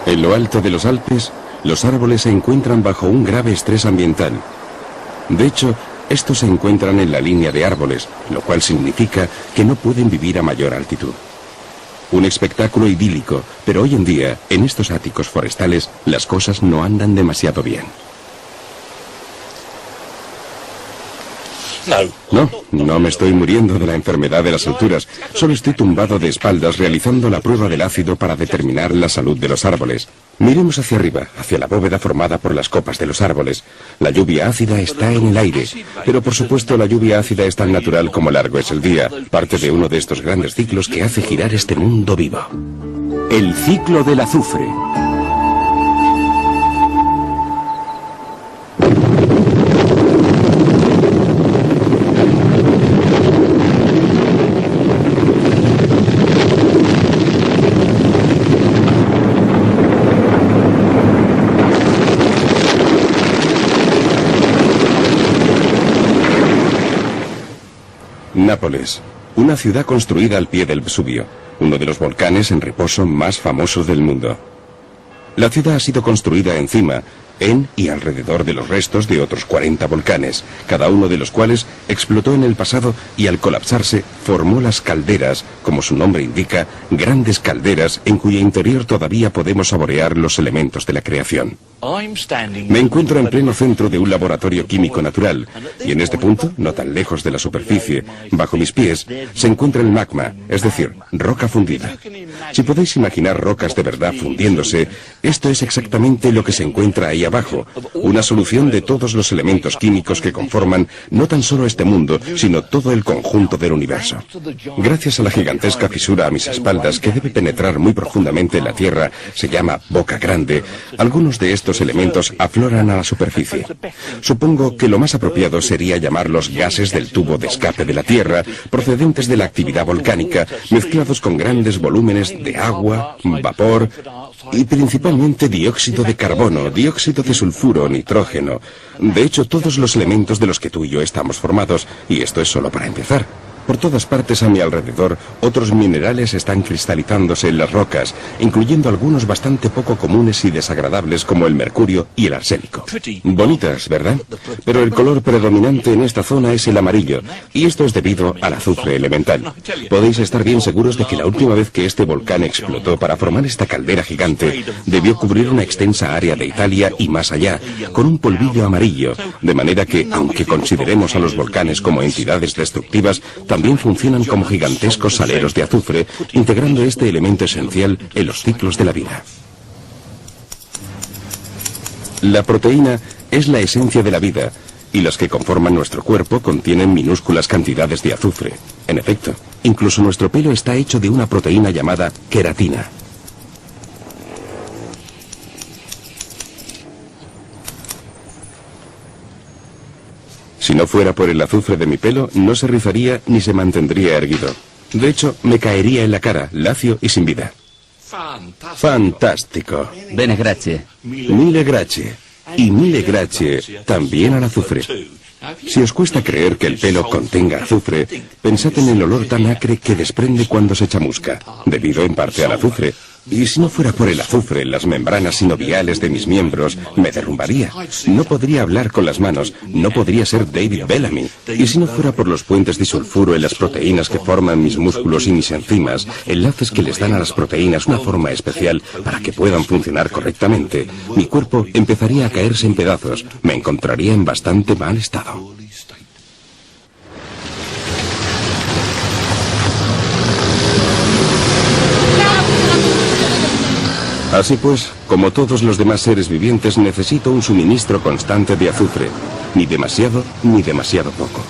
En lo alto de los Alpes, los árboles se encuentran bajo un grave estrés ambiental. De hecho, estos se encuentran en la línea de árboles, lo cual significa que no pueden vivir a mayor altitud. Un espectáculo idílico, pero hoy en día, en estos áticos forestales, las cosas no andan demasiado bien. No me estoy muriendo de la enfermedad de las alturas. Solo estoy tumbado de espaldas realizando la prueba del ácido para determinar la salud de los árboles. Miremos hacia arriba, hacia la bóveda formada por las copas de los árboles. La lluvia ácida está en el aire, pero por supuesto la lluvia ácida es tan natural como largo es el día, parte de uno de estos grandes ciclos que hace girar este mundo vivo. El ciclo del azufre. Nápoles, una ciudad construida al pie del Vesubio, uno de los volcanes en reposo más famosos del mundo. La ciudad ha sido construida encima, en y alrededor de los restos de otros 40 volcanes, cada uno de los cuales explotó en el pasado y al colapsarse formó las calderas, como su nombre indica, grandes calderas en cuyo interior todavía podemos saborear los elementos de la creación. Me encuentro en pleno centro de un laboratorio químico natural, y en este punto, no tan lejos de la superficie, bajo mis pies, se encuentra el magma, es decir, roca fundida. Si podéis imaginar rocas de verdad fundiéndose, esto es exactamente lo que se encuentra ahí abajo, una solución de todos los elementos químicos que conforman no tan solo este mundo, sino todo el conjunto del universo. Gracias a la gigantesca fisura a mis espaldas que debe penetrar muy profundamente en la Tierra, se llama Boca Grande, algunos de estos elementos afloran a la superficie. Supongo que lo más apropiado sería llamarlos gases del tubo de escape de la Tierra, procedentes de la actividad volcánica, mezclados con grandes volúmenes de agua, vapor y principalmente dióxido de carbono, dióxido de sulfuro, nitrógeno. De hecho, todos los elementos de los que tú y yo estamos formados, y esto es solo para empezar. Por todas partes a mi alrededor, otros minerales están cristalizándose en las rocas, incluyendo algunos bastante poco comunes y desagradables como el mercurio y el arsénico. Bonitas, ¿verdad? Pero el color predominante en esta zona es el amarillo, y esto es debido al azufre elemental. Podéis estar bien seguros de que la última vez que este volcán explotó para formar esta caldera gigante, debió cubrir una extensa área de Italia y más allá, con un polvillo amarillo, de manera que, aunque consideremos a los volcanes como entidades destructivas, también funcionan como gigantescos saleros de azufre, integrando este elemento esencial en los ciclos de la vida. La proteína es la esencia de la vida, y las que conforman nuestro cuerpo contienen minúsculas cantidades de azufre. En efecto, incluso nuestro pelo está hecho de una proteína llamada queratina. Si no fuera por el azufre de mi pelo, no se rizaría ni se mantendría erguido. De hecho, me caería en la cara, lacio y sin vida. Fantástico. Bene, grazie. Mille grazie. Y mille grazie también al azufre. Si os cuesta creer que el pelo contenga azufre, pensad en el olor tan acre que desprende cuando se chamusca, debido en parte al azufre. Y si no fuera por el azufre, las membranas sinoviales de mis miembros me derrumbaría. No podría hablar con las manos, no podría ser David Bellamy. Y si no fuera por los puentes de sulfuro en las proteínas que forman mis músculos y mis enzimas, enlaces que les dan a las proteínas una forma especial para que puedan funcionar correctamente, mi cuerpo empezaría a caerse en pedazos, me encontraría en bastante mal estado. Así pues, como todos los demás seres vivientes, necesito un suministro constante de azufre, ni demasiado poco.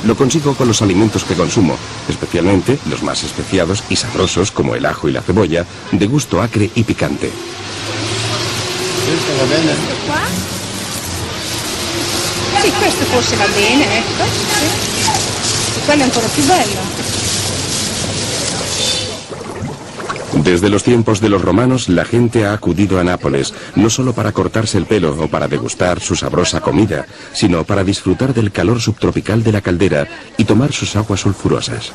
Lo consigo con los alimentos que consumo, especialmente los más especiados y sabrosos como el ajo y la cebolla, de gusto acre y picante. Sì, questo forse va bene, ecco. Sì. Quello è ancora più bello. Desde los tiempos de los romanos, la gente ha acudido a Nápoles, no solo para cortarse el pelo o para degustar su sabrosa comida, sino para disfrutar del calor subtropical de la caldera y tomar sus aguas sulfurosas.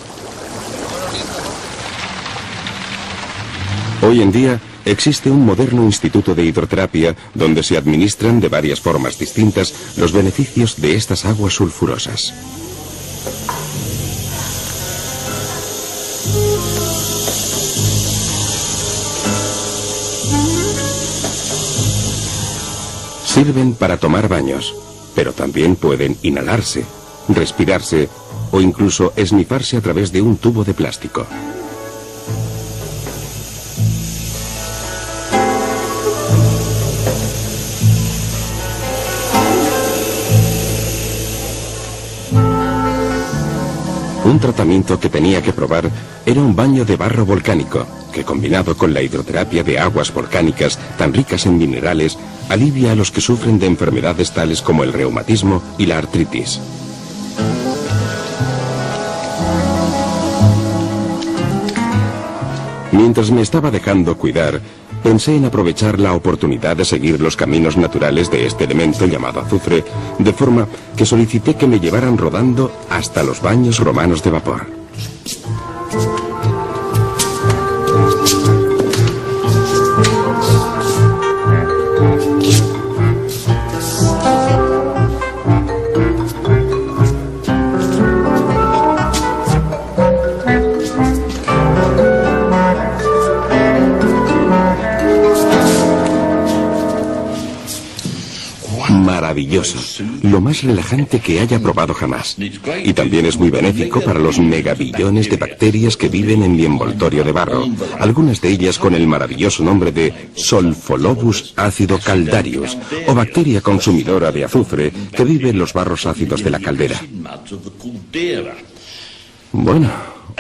Hoy en día, existe un moderno instituto de hidroterapia donde se administran de varias formas distintas los beneficios de estas aguas sulfurosas. Sirven para tomar baños, pero también pueden inhalarse, respirarse o incluso esnifarse a través de un tubo de plástico. Un tratamiento que tenía que probar era un baño de barro volcánico, que combinado con la hidroterapia de aguas volcánicas tan ricas en minerales, alivia a los que sufren de enfermedades tales como el reumatismo y la artritis. Mientras me estaba dejando cuidar, pensé en aprovechar la oportunidad de seguir los caminos naturales de este elemento llamado azufre, de forma que solicité que me llevaran rodando hasta los baños romanos de vapor. Maravilloso, lo más relajante que haya probado jamás. Y también es muy benéfico para los megabillones de bacterias que viven en mi envoltorio de barro, algunas de ellas con el maravilloso nombre de Solfolobus acidocaldarius, o bacteria consumidora de azufre que vive en los barros ácidos de la caldera. Bueno,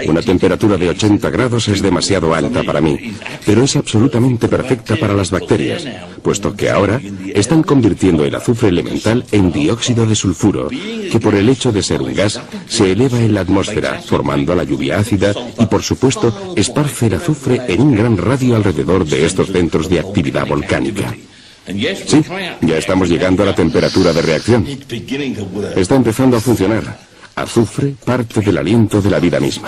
una temperatura de 80 grados es demasiado alta para mí, pero es absolutamente perfecta para las bacterias, puesto que ahora están convirtiendo el azufre elemental en dióxido de sulfuro, que por el hecho de ser un gas se eleva en la atmósfera, formando la lluvia ácida y, por supuesto, esparce el azufre en un gran radio alrededor de estos centros de actividad volcánica. Sí, ya estamos llegando a la temperatura de reacción. Está empezando a funcionar. Azufre, parte del aliento de la vida misma.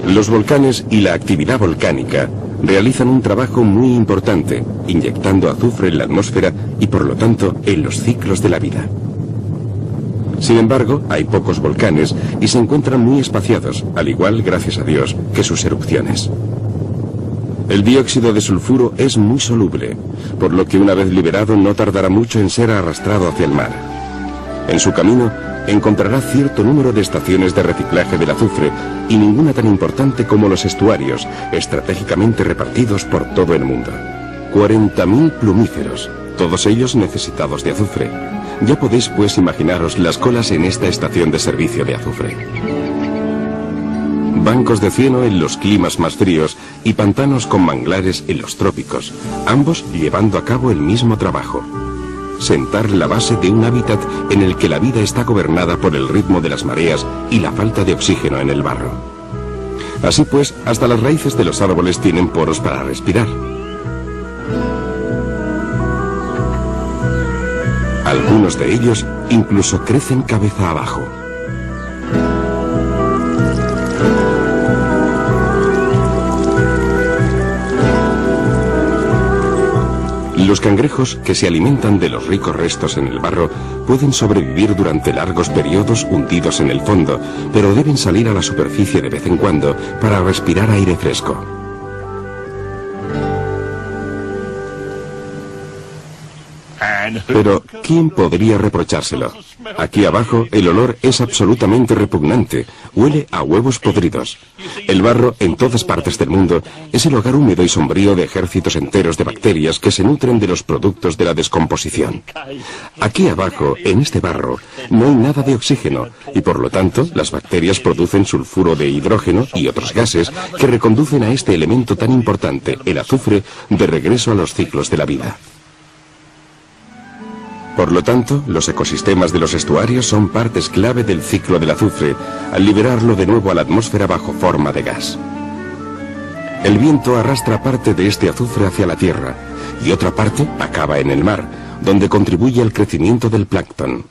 Los volcanes y la actividad volcánica realizan un trabajo muy importante, inyectando azufre en la atmósfera y por lo tanto en los ciclos de la vida. Sin embargo, hay pocos volcanes y se encuentran muy espaciados, al igual, gracias a Dios, que sus erupciones. El dióxido de sulfuro es muy soluble, por lo que una vez liberado no tardará mucho en ser arrastrado hacia el mar. En su camino encontrará cierto número de estaciones de reciclaje del azufre y ninguna tan importante como los estuarios, estratégicamente repartidos por todo el mundo. 40.000 plumíferos, todos ellos necesitados de azufre. Ya podéis pues imaginaros las colas en esta estación de servicio de azufre. Bancos de cieno en los climas más fríos y pantanos con manglares en los trópicos, ambos llevando a cabo el mismo trabajo. Sentar la base de un hábitat en el que la vida está gobernada por el ritmo de las mareas y la falta de oxígeno en el barro. Así pues, hasta las raíces de los árboles tienen poros para respirar. Algunos de ellos incluso crecen cabeza abajo. Los cangrejos, que se alimentan de los ricos restos en el barro, pueden sobrevivir durante largos periodos hundidos en el fondo, pero deben salir a la superficie de vez en cuando para respirar aire fresco. Pero, ¿quién podría reprochárselo? Aquí abajo, el olor es absolutamente repugnante. Huele a huevos podridos. El barro, en todas partes del mundo, es el hogar húmedo y sombrío de ejércitos enteros de bacterias que se nutren de los productos de la descomposición. Aquí abajo, en este barro, no hay nada de oxígeno, y por lo tanto, las bacterias producen sulfuro de hidrógeno y otros gases que reconducen a este elemento tan importante, el azufre, de regreso a los ciclos de la vida. Por lo tanto, los ecosistemas de los estuarios son partes clave del ciclo del azufre, al liberarlo de nuevo a la atmósfera bajo forma de gas. El viento arrastra parte de este azufre hacia la tierra, y otra parte acaba en el mar, donde contribuye al crecimiento del plancton.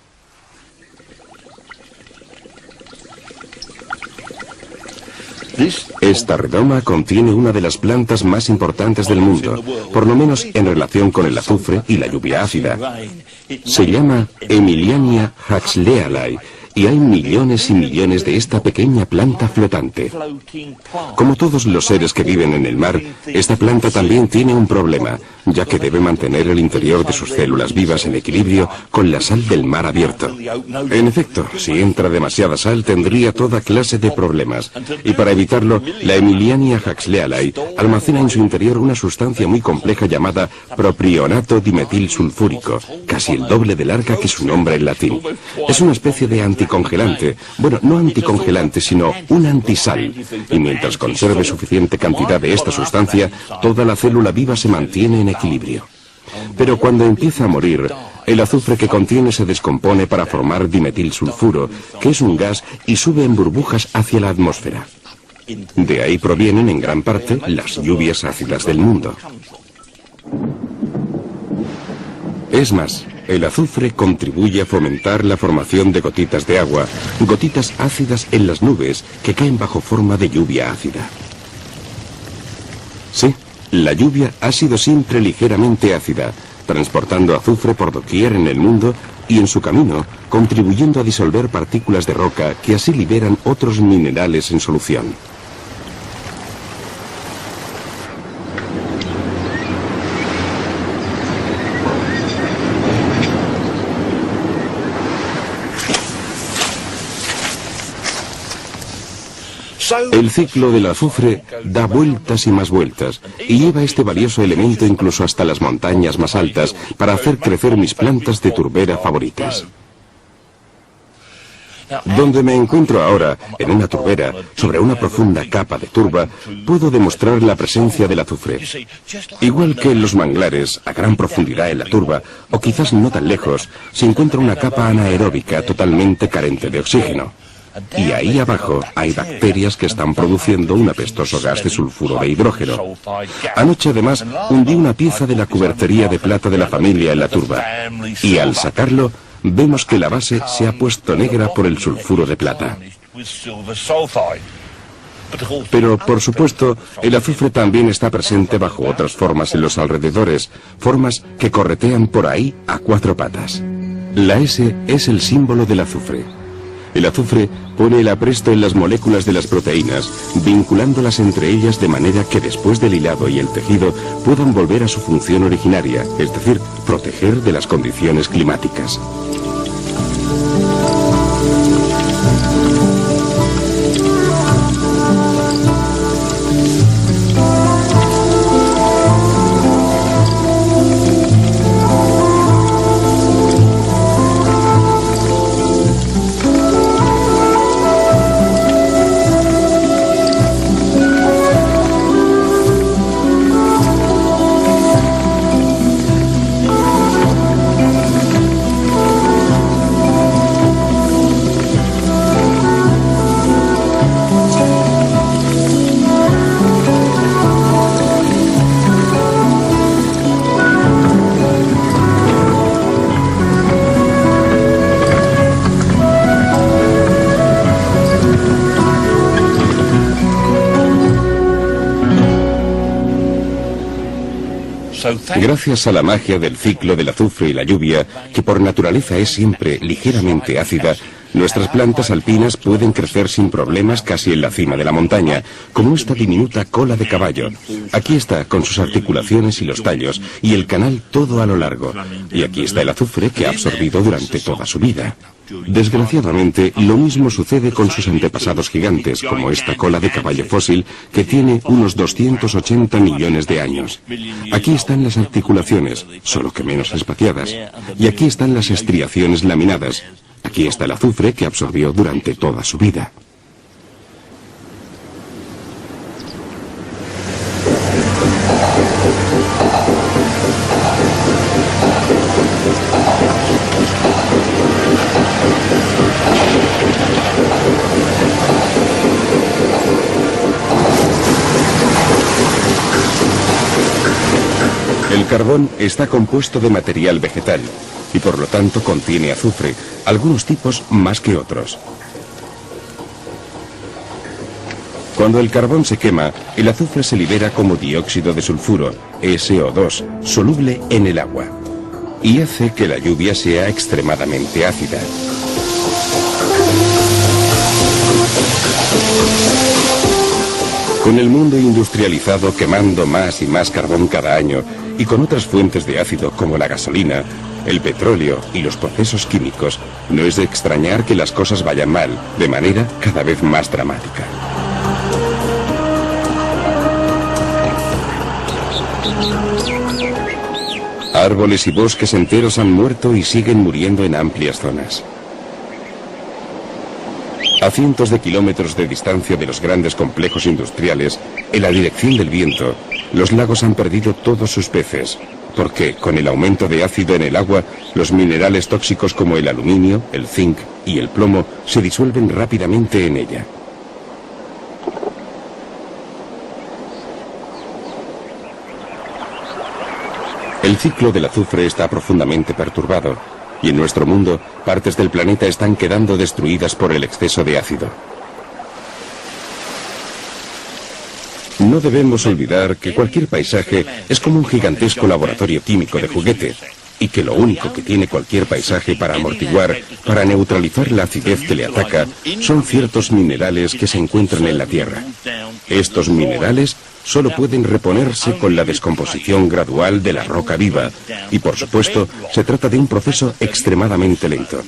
Esta redoma contiene una de las plantas más importantes del mundo, por lo menos en relación con el azufre y la lluvia ácida. Se llama Emiliania huxleyi y hay millones y millones de esta pequeña planta flotante. Como todos los seres que viven en el mar, esta planta también tiene un problema, ya que debe mantener el interior de sus células vivas en equilibrio con la sal del mar abierto. En efecto, si entra demasiada sal tendría toda clase de problemas, y para evitarlo, la Emiliania huxleyi almacena en su interior una sustancia muy compleja llamada propionato dimetilsulfúrico, casi el doble de larga que su nombre en latín. Es una especie de anticongelante, bueno, no anticongelante, sino un antisal, y mientras conserve suficiente cantidad de esta sustancia, toda la célula viva se mantiene en equilibrio. Pero cuando empieza a morir, el azufre que contiene se descompone para formar dimetilsulfuro, que es un gas, y sube en burbujas hacia la atmósfera. De ahí provienen en gran parte las lluvias ácidas del mundo. Es más, el azufre contribuye a fomentar la formación de gotitas de agua, gotitas ácidas en las nubes que caen bajo forma de lluvia ácida. Sí, la lluvia ha sido siempre ligeramente ácida, transportando azufre por doquier en el mundo y en su camino contribuyendo a disolver partículas de roca que así liberan otros minerales en solución. El ciclo del azufre da vueltas y más vueltas, y lleva este valioso elemento incluso hasta las montañas más altas para hacer crecer mis plantas de turbera favoritas. Donde me encuentro ahora, en una turbera, sobre una profunda capa de turba, puedo demostrar la presencia del azufre. Igual que en los manglares, a gran profundidad en la turba, o quizás no tan lejos, se encuentra una capa anaeróbica totalmente carente de oxígeno. Y ahí abajo hay bacterias que están produciendo un apestoso gas de sulfuro de hidrógeno. Anoche además hundí una pieza de la cubertería de plata de la familia en la turba, y al sacarlo vemos que la base se ha puesto negra por el sulfuro de plata. Pero, por supuesto, el azufre también está presente bajo otras formas en los alrededores, formas que corretean por ahí a cuatro patas. La S es el símbolo del azufre. El azufre pone el apresto en las moléculas de las proteínas, vinculándolas entre ellas de manera que después del hilado y el tejido puedan volver a su función originaria, es decir, proteger de las condiciones climáticas. Gracias a la magia del ciclo del azufre y la lluvia, que por naturaleza es siempre ligeramente ácida, nuestras plantas alpinas pueden crecer sin problemas casi en la cima de la montaña, como esta diminuta cola de caballo. Aquí está, con sus articulaciones y los tallos, y el canal todo a lo largo. Y aquí está el azufre que ha absorbido durante toda su vida. Desgraciadamente, lo mismo sucede con sus antepasados gigantes, como esta cola de caballo fósil, que tiene unos 280 millones de años. Aquí están las articulaciones, solo que menos espaciadas, y aquí están las estriaciones laminadas. Aquí está el azufre que absorbió durante toda su vida. El carbón está compuesto de material vegetal y por lo tanto contiene azufre, algunos tipos más que otros. Cuando el carbón se quema, el azufre se libera como dióxido de sulfuro, SO2, soluble en el agua, y hace que la lluvia sea extremadamente ácida. Con el mundo industrializado quemando más y más carbón cada año, y con otras fuentes de ácido como la gasolina, el petróleo y los procesos químicos, no es de extrañar que las cosas vayan mal, de manera cada vez más dramática. Árboles y bosques enteros han muerto y siguen muriendo en amplias zonas. A cientos de kilómetros de distancia de los grandes complejos industriales, en la dirección del viento, los lagos han perdido todos sus peces, porque con el aumento de ácido en el agua, los minerales tóxicos como el aluminio, el zinc y el plomo se disuelven rápidamente en ella. El ciclo del azufre está profundamente perturbado, y en nuestro mundo, partes del planeta están quedando destruidas por el exceso de ácido. No debemos olvidar que cualquier paisaje es como un gigantesco laboratorio químico de juguete, y que lo único que tiene cualquier paisaje para amortiguar, para neutralizar la acidez que le ataca, son ciertos minerales que se encuentran en la Tierra. Estos minerales solo pueden reponerse con la descomposición gradual de la roca viva, y por supuesto, se trata de un proceso extremadamente lento.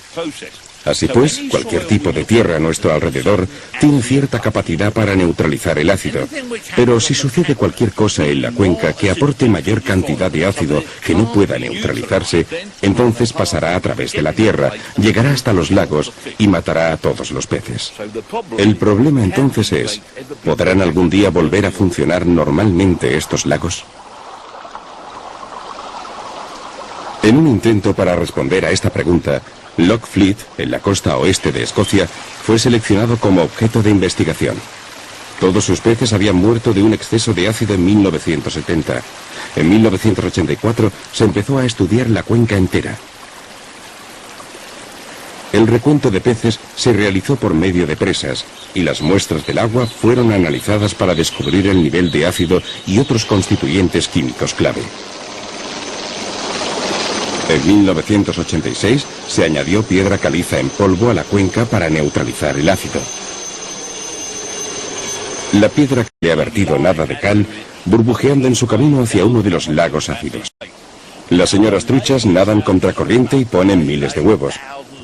Así pues, cualquier tipo de tierra a nuestro alrededor tiene cierta capacidad para neutralizar el ácido. Pero si sucede cualquier cosa en la cuenca que aporte mayor cantidad de ácido que no pueda neutralizarse, entonces pasará a través de la tierra, llegará hasta los lagos y matará a todos los peces. El problema entonces es, ¿podrán algún día volver a funcionar normalmente estos lagos? En un intento para responder a esta pregunta, Loch Fleet, en la costa oeste de Escocia, fue seleccionado como objeto de investigación. Todos sus peces habían muerto de un exceso de ácido en 1970. En 1984 se empezó a estudiar la cuenca entera. El recuento de peces se realizó por medio de presas, y las muestras del agua fueron analizadas para descubrir el nivel de ácido y otros constituyentes químicos clave. En 1986 se añadió piedra caliza en polvo a la cuenca para neutralizar el ácido. La piedra que ha vertido nada de cal, burbujeando en su camino hacia uno de los lagos ácidos. Las señoras truchas nadan contracorriente y ponen miles de huevos,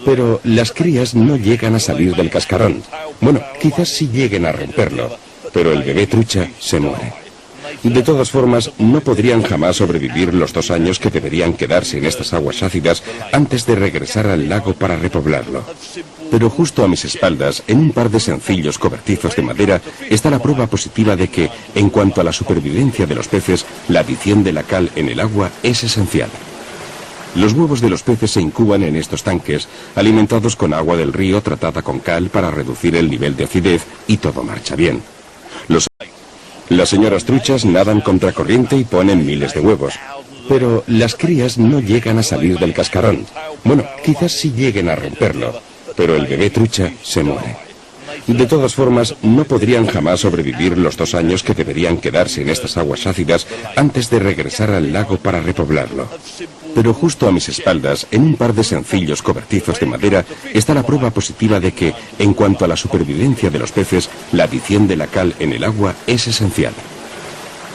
pero las crías no llegan a salir del cascarón. Bueno, quizás sí lleguen a romperlo, pero el bebé trucha se muere. De todas formas, no podrían jamás sobrevivir los 2 años que deberían quedarse en estas aguas ácidas antes de regresar al lago para repoblarlo. Pero justo a mis espaldas, en un par de sencillos cobertizos de madera, está la prueba positiva de que, en cuanto a la supervivencia de los peces, la adición de la cal en el agua es esencial. Los huevos de los peces se incuban en estos tanques, alimentados con agua del río tratada con cal para reducir el nivel de acidez, y todo marcha bien. Las señoras truchas nadan contracorriente y ponen miles de huevos, pero las crías no llegan a salir del cascarón. Bueno, quizás sí lleguen a romperlo, pero el bebé trucha se muere. De todas formas, no podrían jamás sobrevivir los 2 años que deberían quedarse en estas aguas ácidas antes de regresar al lago para repoblarlo. Pero justo a mis espaldas, en un par de sencillos cobertizos de madera, está la prueba positiva de que, en cuanto a la supervivencia de los peces, la adición de la cal en el agua es esencial.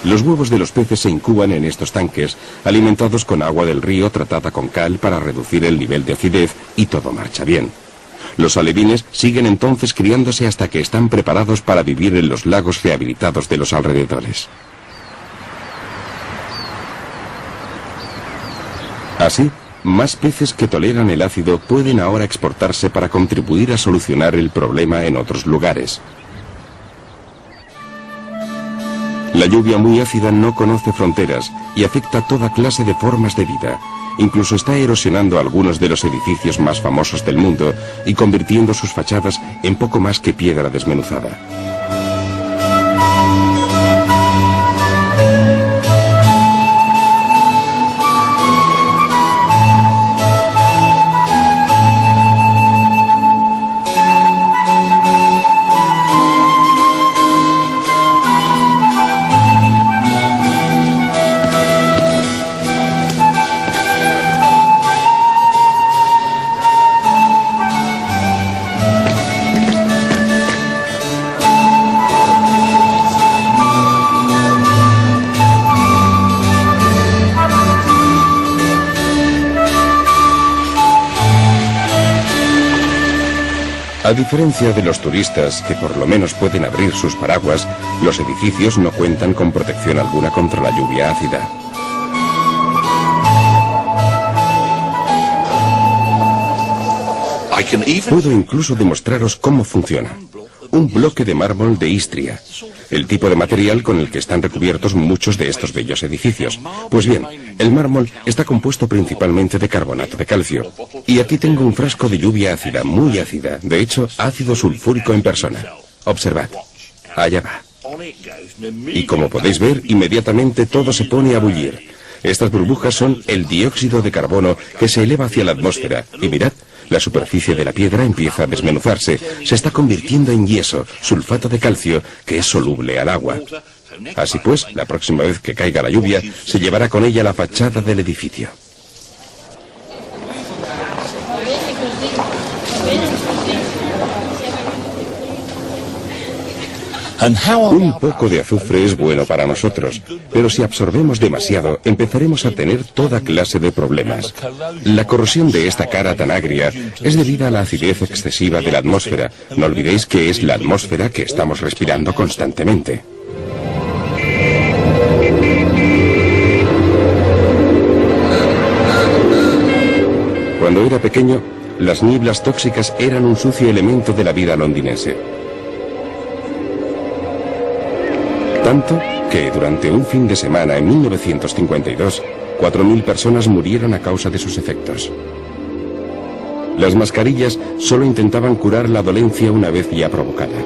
Los huevos de los peces se incuban en estos tanques, alimentados con agua del río tratada con cal para reducir el nivel de acidez, y todo marcha bien. Los alevines siguen entonces criándose hasta que están preparados para vivir en los lagos rehabilitados de los alrededores. Así, más peces que toleran el ácido pueden ahora exportarse para contribuir a solucionar el problema en otros lugares. La lluvia muy ácida no conoce fronteras y afecta toda clase de formas de vida. Incluso está erosionando algunos de los edificios más famosos del mundo y convirtiendo sus fachadas en poco más que piedra desmenuzada. A diferencia de los turistas, que por lo menos pueden abrir sus paraguas, los edificios no cuentan con protección alguna contra la lluvia ácida. Puedo incluso demostraros cómo funciona. Un bloque de mármol de Istria, el tipo de material con el que están recubiertos muchos de estos bellos edificios. Pues bien, el mármol está compuesto principalmente de carbonato de calcio. Y aquí tengo un frasco de lluvia ácida, muy ácida, de hecho, ácido sulfúrico en persona. Observad, allá va. Y como podéis ver, inmediatamente todo se pone a bullir. Estas burbujas son el dióxido de carbono que se eleva hacia la atmósfera. Y mirad, la superficie de la piedra empieza a desmenuzarse. Se está convirtiendo en yeso, sulfato de calcio, que es soluble al agua. Así pues, la próxima vez que caiga la lluvia, se llevará con ella la fachada del edificio. Un poco de azufre es bueno para nosotros, pero si absorbemos demasiado, empezaremos a tener toda clase de problemas. La corrosión de esta cara tan agria es debida a la acidez excesiva de la atmósfera. No olvidéis que es la atmósfera que estamos respirando constantemente. Cuando era pequeño, las nieblas tóxicas eran un sucio elemento de la vida londinense. Tanto que durante un fin de semana en 1952, 4.000 personas murieron a causa de sus efectos. Las mascarillas solo intentaban curar la dolencia una vez ya provocada.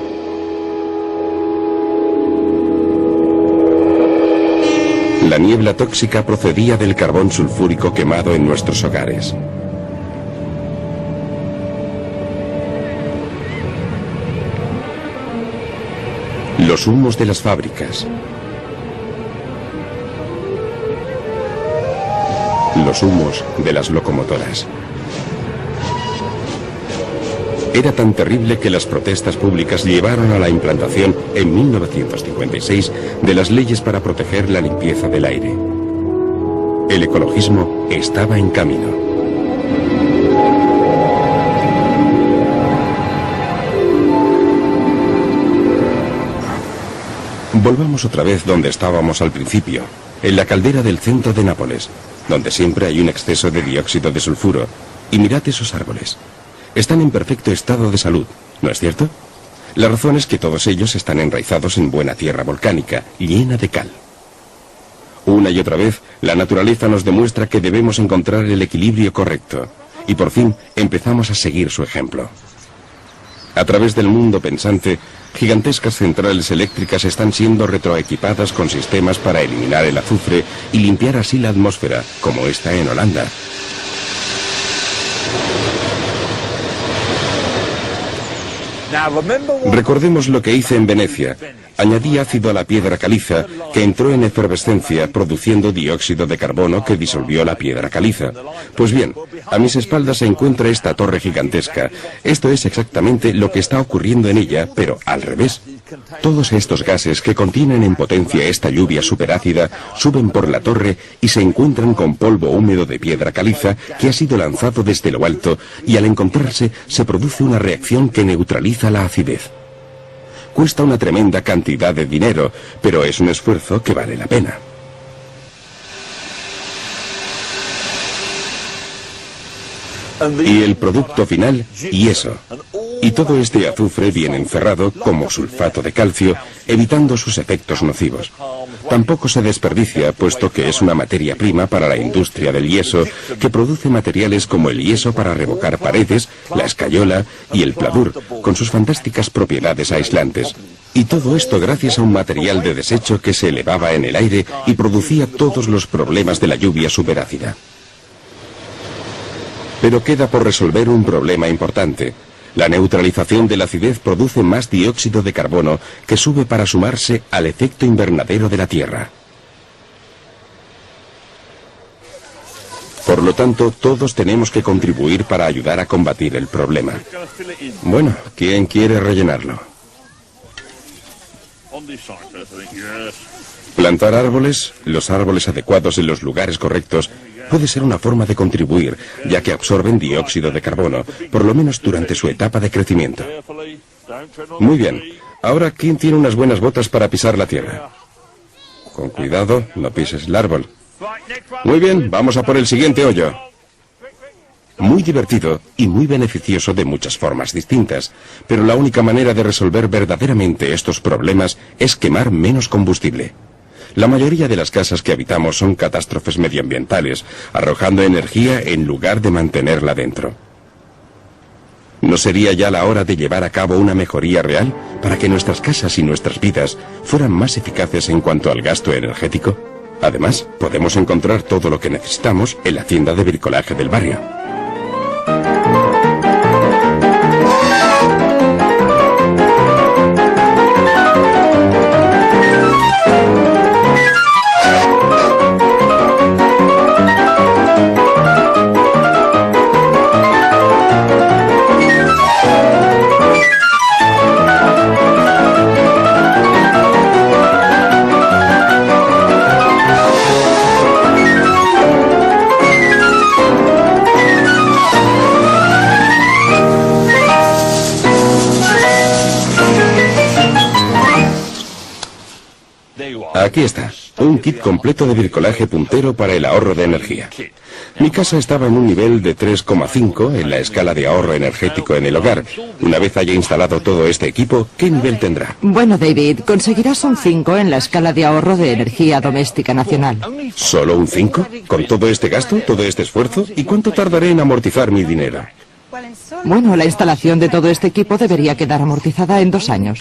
La niebla tóxica procedía del carbón sulfúrico quemado en nuestros hogares. Los humos de las fábricas. Los humos de las locomotoras. Era tan terrible que las protestas públicas llevaron a la implantación en 1956 de las leyes para proteger la limpieza del aire. El ecologismo estaba en camino. Volvamos otra vez donde estábamos al principio, en la caldera del centro de Nápoles, donde siempre hay un exceso de dióxido de sulfuro. Y mirad esos árboles. Están en perfecto estado de salud, ¿no es cierto? La razón es que todos ellos están enraizados en buena tierra volcánica, llena de cal. Una y otra vez, la naturaleza nos demuestra que debemos encontrar el equilibrio correcto. Y por fin, empezamos a seguir su ejemplo. A través del mundo pensante, gigantescas centrales eléctricas están siendo retroequipadas con sistemas para eliminar el azufre y limpiar así la atmósfera, como esta en Holanda. Recordemos lo que hice en Venecia. Añadí ácido a la piedra caliza, que entró en efervescencia, produciendo dióxido de carbono que disolvió la piedra caliza. Pues bien, a mis espaldas se encuentra esta torre gigantesca. Esto es exactamente lo que está ocurriendo en ella, pero al revés. Todos estos gases que contienen en potencia esta lluvia superácida suben por la torre y se encuentran con polvo húmedo de piedra caliza que ha sido lanzado desde lo alto, y al encontrarse se produce una reacción que neutraliza la acidez. Cuesta una tremenda cantidad de dinero, pero es un esfuerzo que vale la pena. Y el producto final, yeso. Y todo este azufre viene encerrado como sulfato de calcio, evitando sus efectos nocivos. Tampoco se desperdicia, puesto que es una materia prima para la industria del yeso, que produce materiales como el yeso para revocar paredes, la escayola y el pladur, con sus fantásticas propiedades aislantes. Y todo esto gracias a un material de desecho que se elevaba en el aire y producía todos los problemas de la lluvia superácida. Pero queda por resolver un problema importante. La neutralización de la acidez produce más dióxido de carbono que sube para sumarse al efecto invernadero de la Tierra. Por lo tanto, todos tenemos que contribuir para ayudar a combatir el problema. Bueno, ¿quién quiere rellenarlo? Plantar árboles, los árboles adecuados en los lugares correctos, puede ser una forma de contribuir, ya que absorben dióxido de carbono, por lo menos durante su etapa de crecimiento. Muy bien. Ahora, ¿quién tiene unas buenas botas para pisar la tierra? Con cuidado, no pises el árbol. Muy bien, vamos a por el siguiente hoyo. Muy divertido y muy beneficioso de muchas formas distintas, pero la única manera de resolver verdaderamente estos problemas es quemar menos combustible. La mayoría de las casas que habitamos son catástrofes medioambientales, arrojando energía en lugar de mantenerla dentro. ¿No sería ya la hora de llevar a cabo una mejoría real para que nuestras casas y nuestras vidas fueran más eficaces en cuanto al gasto energético? Además, podemos encontrar todo lo que necesitamos en la tienda de bricolaje del barrio. Aquí está, un kit completo de bricolaje puntero para el ahorro de energía. Mi casa estaba en un nivel de 3,5 en la escala de ahorro energético en el hogar. Una vez haya instalado todo este equipo, ¿qué nivel tendrá? Bueno, David, conseguirás un 5 en la escala de ahorro de energía doméstica nacional. ¿Solo un 5? ¿Con todo este gasto, todo este esfuerzo? ¿Y cuánto tardaré en amortizar mi dinero? Bueno, la instalación de todo este equipo debería quedar amortizada en 2 años.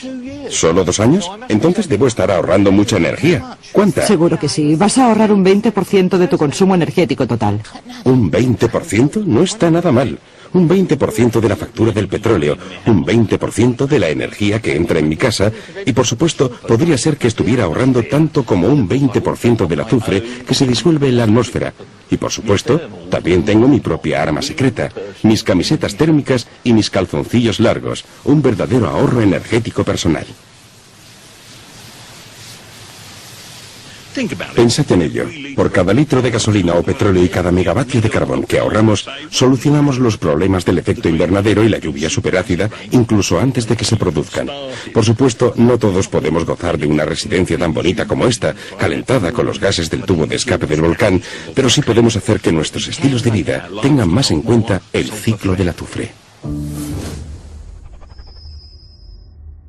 ¿Solo 2 años? Entonces debo estar ahorrando mucha energía. ¿Cuánta? Seguro que sí. Vas a ahorrar un 20% de tu consumo energético total. ¿Un 20%? No está nada mal. Un 20% de la factura del petróleo, un 20% de la energía que entra en mi casa y, por supuesto, podría ser que estuviera ahorrando tanto como un 20% del azufre que se disuelve en la atmósfera. Y, por supuesto, también tengo mi propia arma secreta, mis camisetas térmicas y mis calzoncillos largos, un verdadero ahorro energético personal. Pensad en ello. Por cada litro de gasolina o petróleo y cada megavatio de carbón que ahorramos, solucionamos los problemas del efecto invernadero y la lluvia superácida incluso antes de que se produzcan. Por supuesto, no todos podemos gozar de una residencia tan bonita como esta, calentada con los gases del tubo de escape del volcán, pero sí podemos hacer que nuestros estilos de vida tengan más en cuenta el ciclo del azufre.